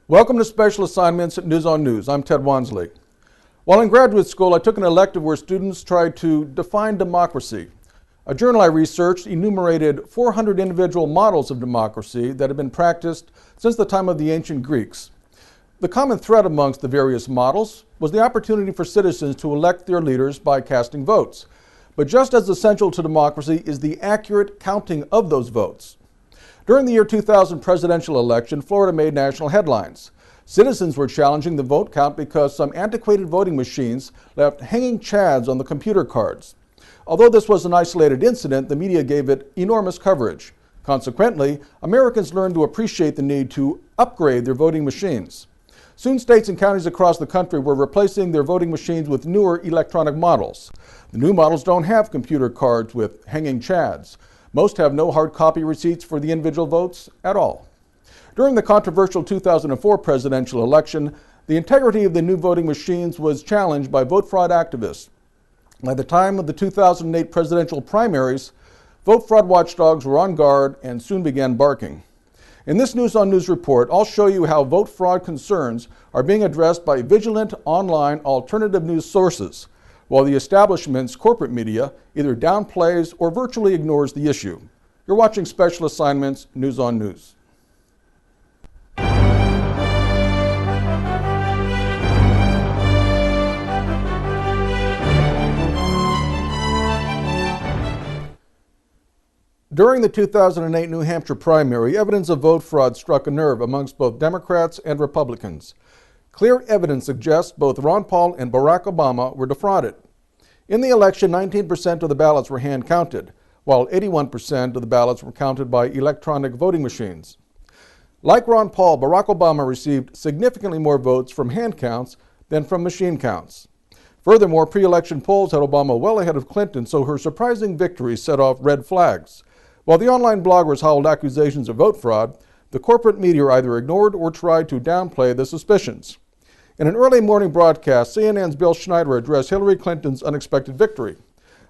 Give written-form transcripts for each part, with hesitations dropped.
Welcome to Special Assignments at News on News. I'm Ted Wansley. While in graduate school, I took an elective where students tried to define democracy. A journal I researched enumerated 400 individual models of democracy that had been practiced since the time of the ancient Greeks. The common thread amongst the various models was the opportunity for citizens to elect their leaders by casting votes. But just as essential to democracy is the accurate counting of those votes. During the year 2000 presidential election, Florida made national headlines. Citizens were challenging the vote count because some antiquated voting machines left hanging chads on the computer cards. Although this was an isolated incident, the media gave it enormous coverage. Consequently, Americans learned to appreciate the need to upgrade their voting machines. Soon, states and counties across the country were replacing their voting machines with newer electronic models. The new models don't have computer cards with hanging chads. Most have no hard copy receipts for the individual votes at all. During the controversial 2004 presidential election, the integrity of the new voting machines was challenged by vote fraud activists. By the time of the 2008 presidential primaries, vote fraud watchdogs were on guard and soon began barking. In this News on News report, I'll show you how vote fraud concerns are being addressed by vigilant online alternative news sources, while the establishment's corporate media either downplays or virtually ignores the issue. You're watching Special Assignments, News on News. During the 2008 New Hampshire primary, evidence of vote fraud struck a nerve amongst both Democrats and Republicans. Clear evidence suggests both Ron Paul and Barack Obama were defrauded. In the election, 19% of the ballots were hand counted, while 81% of the ballots were counted by electronic voting machines. Like Ron Paul, Barack Obama received significantly more votes from hand counts than from machine counts. Furthermore, pre-election polls had Obama well ahead of Clinton, so her surprising victory set off red flags. While the online bloggers howled accusations of vote fraud, the corporate media either ignored or tried to downplay the suspicions. In an early morning broadcast, CNN's Bill Schneider addressed Hillary Clinton's unexpected victory.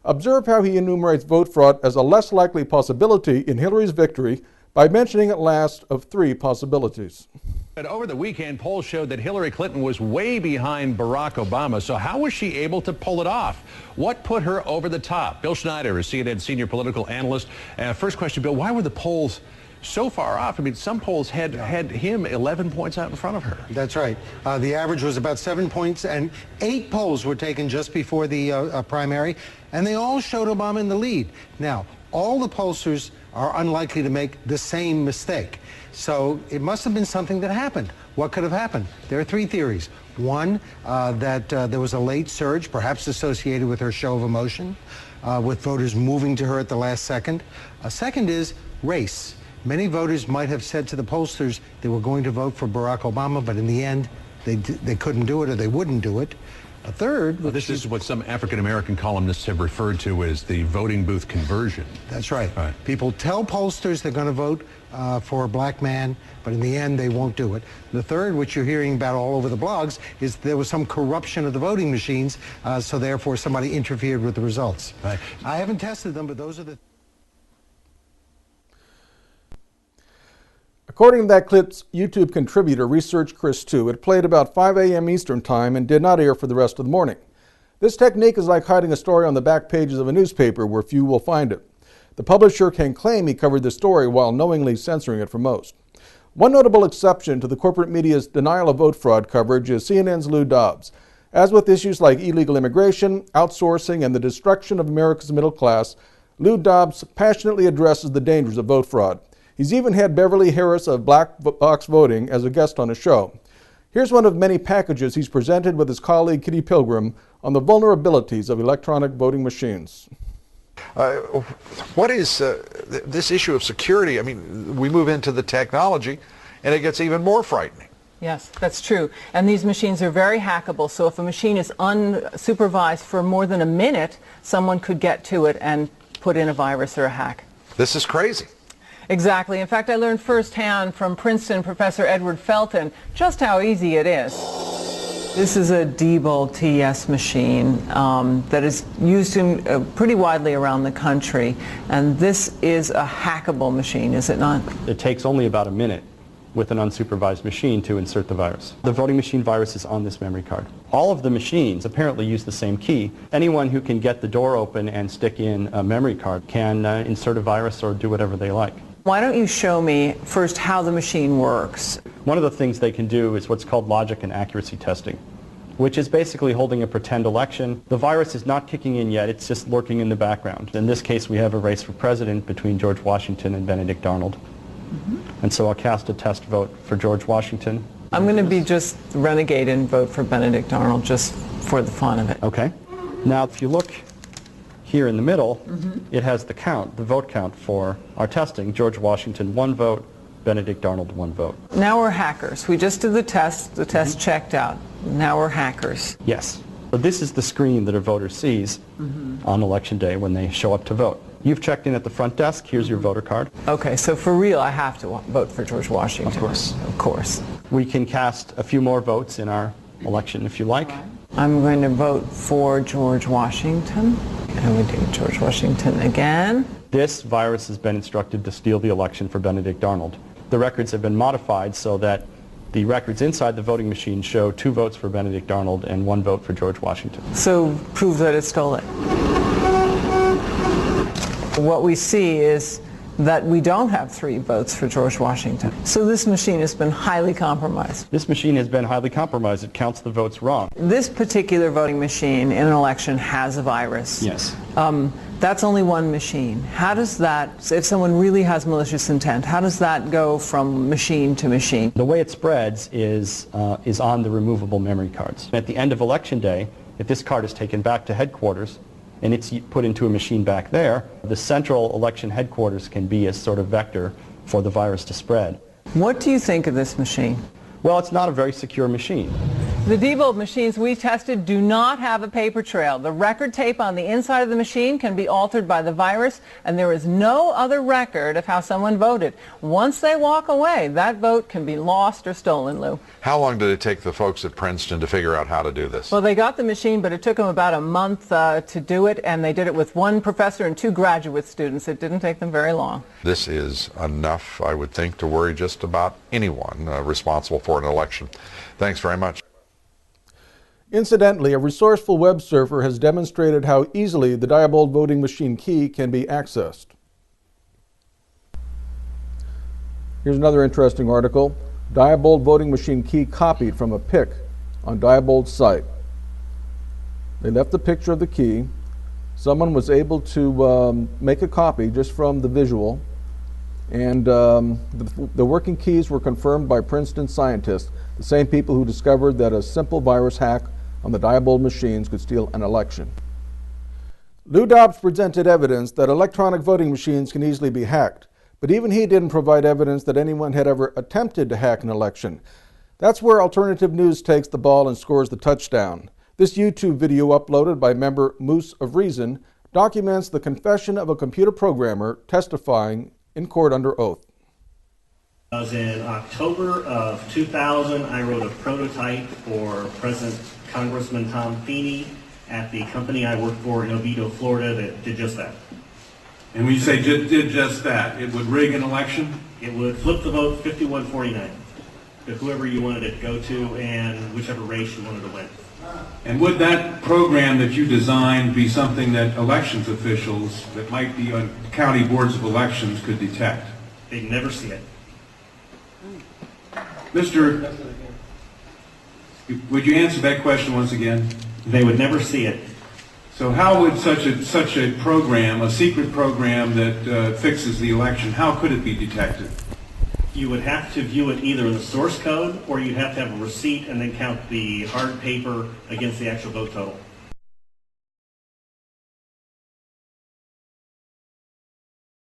Observe how he enumerates vote fraud as a less likely possibility in Hillary's victory by mentioning at last of three possibilities. But over the weekend, polls showed that Hillary Clinton was way behind Barack Obama. So how was she able to pull it off? What put her over the top? Bill Schneider is CNN senior political analyst. First question, Bill, why were the polls so far off? I mean, some polls had him 11 points out in front of her. That's right. The average was about 7 points, and 8 polls were taken just before the primary, and they all showed Obama in the lead. Now, all the pollsters are unlikely to make the same mistake. So it must have been something that happened. What could have happened? There are three theories. One, that there was a late surge, perhaps associated with her show of emotion, with voters moving to her at the last second. A second is race. Many voters might have said to the pollsters they were going to vote for Barack Obama, but in the end, they couldn't do it or they wouldn't do it. A third... Well, this is what some African-American columnists have referred to as the voting booth conversion. That's right. Right. People tell pollsters they're going to vote for a black man, but in the end, they won't do it. The third, which you're hearing about all over the blogs, is there was some corruption of the voting machines, so therefore somebody interfered with the results. Right. I haven't tested them, but those are the... According to that clip's YouTube contributor, Research Chris 2, it played about 5 a.m. Eastern Time and did not air for the rest of the morning. This technique is like hiding a story on the back pages of a newspaper where few will find it. The publisher can claim he covered the story while knowingly censoring it for most. One notable exception to the corporate media's denial of vote fraud coverage is CNN's Lou Dobbs. As with issues like illegal immigration, outsourcing, and the destruction of America's middle class, Lou Dobbs passionately addresses the dangers of vote fraud. He's even had Beverly Harris of Black Box Voting as a guest on his show. Here's one of many packages he's presented with his colleague Kitty Pilgrim on the vulnerabilities of electronic voting machines. What is this issue of security? I mean, we move into the technology and it gets even more frightening. Yes, that's true. And these machines are very hackable. So if a machine is unsupervised for more than a minute, someone could get to it and put in a virus or a hack. This is crazy. Exactly. In fact, I learned firsthand from Princeton Professor Edward Felton just how easy it is. This is a Diebold TS machine that is used pretty widely around the country. And this is a hackable machine, is it not? It takes only about a minute with an unsupervised machine to insert the virus. The voting machine virus is on this memory card. All of the machines apparently use the same key. Anyone who can get the door open and stick in a memory card can insert a virus or do whatever they like. Why don't you show me first how the machine works? One of the things they can do is what's called logic and accuracy testing, which is basically holding a pretend election. The virus is not kicking in yet, it's just lurking in the background. In this case, we have a race for president between George Washington and Benedict Arnold. And so I'll cast a test vote for George Washington. I'm going to be just renegade and vote for Benedict Arnold just for the fun of it. Okay. Now, if you look here in the middle, it has the count, the vote count for our testing. George Washington, 1 vote. Benedict Arnold, 1 vote. Now we're hackers. We just did the test checked out. Now we're hackers. Yes. So this is the screen that a voter sees on election day when they show up to vote. You've checked in at the front desk. Here's your voter card. Okay, so for real, I have to vote for George Washington. Of course. Of course. We can cast a few more votes in our election if you like. I'm going to vote for George Washington. And we do George Washington again. This virus has been instructed to steal the election for Benedict Arnold. The records have been modified so that the records inside the voting machine show 2 votes for Benedict Arnold and 1 vote for George Washington. So prove that it stole it. What we see is that we don't have 3 votes for George Washington. So this machine has been highly compromised. This machine has been highly compromised. It counts the votes wrong. This particular voting machine in an election has a virus. Yes. That's only one machine. How does that, if someone really has malicious intent, how does that go from machine to machine? The way it spreads is on the removable memory cards. At the end of election day, if this card is taken back to headquarters and it's put into a machine back there, the central election headquarters can be a sort of vector for the virus to spread. What do you think of this machine? Well, it's not a very secure machine. The Diebold machines we tested do not have a paper trail. The record tape on the inside of the machine can be altered by the virus, and there is no other record of how someone voted. Once they walk away, that vote can be lost or stolen, Lou. How long did it take the folks at Princeton to figure out how to do this? Well, they got the machine, but it took them about a month to do it, and they did it with 1 professor and 2 graduate students. It didn't take them very long. This is enough, I would think, to worry just about anyone responsible for an election. Thanks very much. Incidentally, a resourceful web surfer has demonstrated how easily the Diebold voting machine key can be accessed. Here's another interesting article. Diebold voting machine key copied from a pic on Diebold's site. They left the picture of the key. Someone was able to make a copy just from the visual, and the working keys were confirmed by Princeton scientists, the same people who discovered that a simple virus hack on the Diebold machines could steal an election. Lou Dobbs presented evidence that electronic voting machines can easily be hacked, but even he didn't provide evidence that anyone had ever attempted to hack an election. That's where Alternative News takes the ball and scores the touchdown. This YouTube video uploaded by member Moose of Reason documents the confession of a computer programmer testifying in court under oath. I was in October of 2000. I wrote a prototype for President Congressman Tom Feeney at the company I worked for in Oviedo, Florida, that did just that. And when you say did just that, it would rig an election? It would flip the vote 51-49 to whoever you wanted it to go to and whichever race you wanted to win. And would that program that you designed be something that elections officials that might be on county boards of elections could detect? They'd never see it. Mr. Would you answer that question once again? They would never see it. So how would such a program, a secret program that fixes the election, how could it be detected? You would have to view it either in the source code, or you'd have to have a receipt and then count the hard paper against the actual vote total.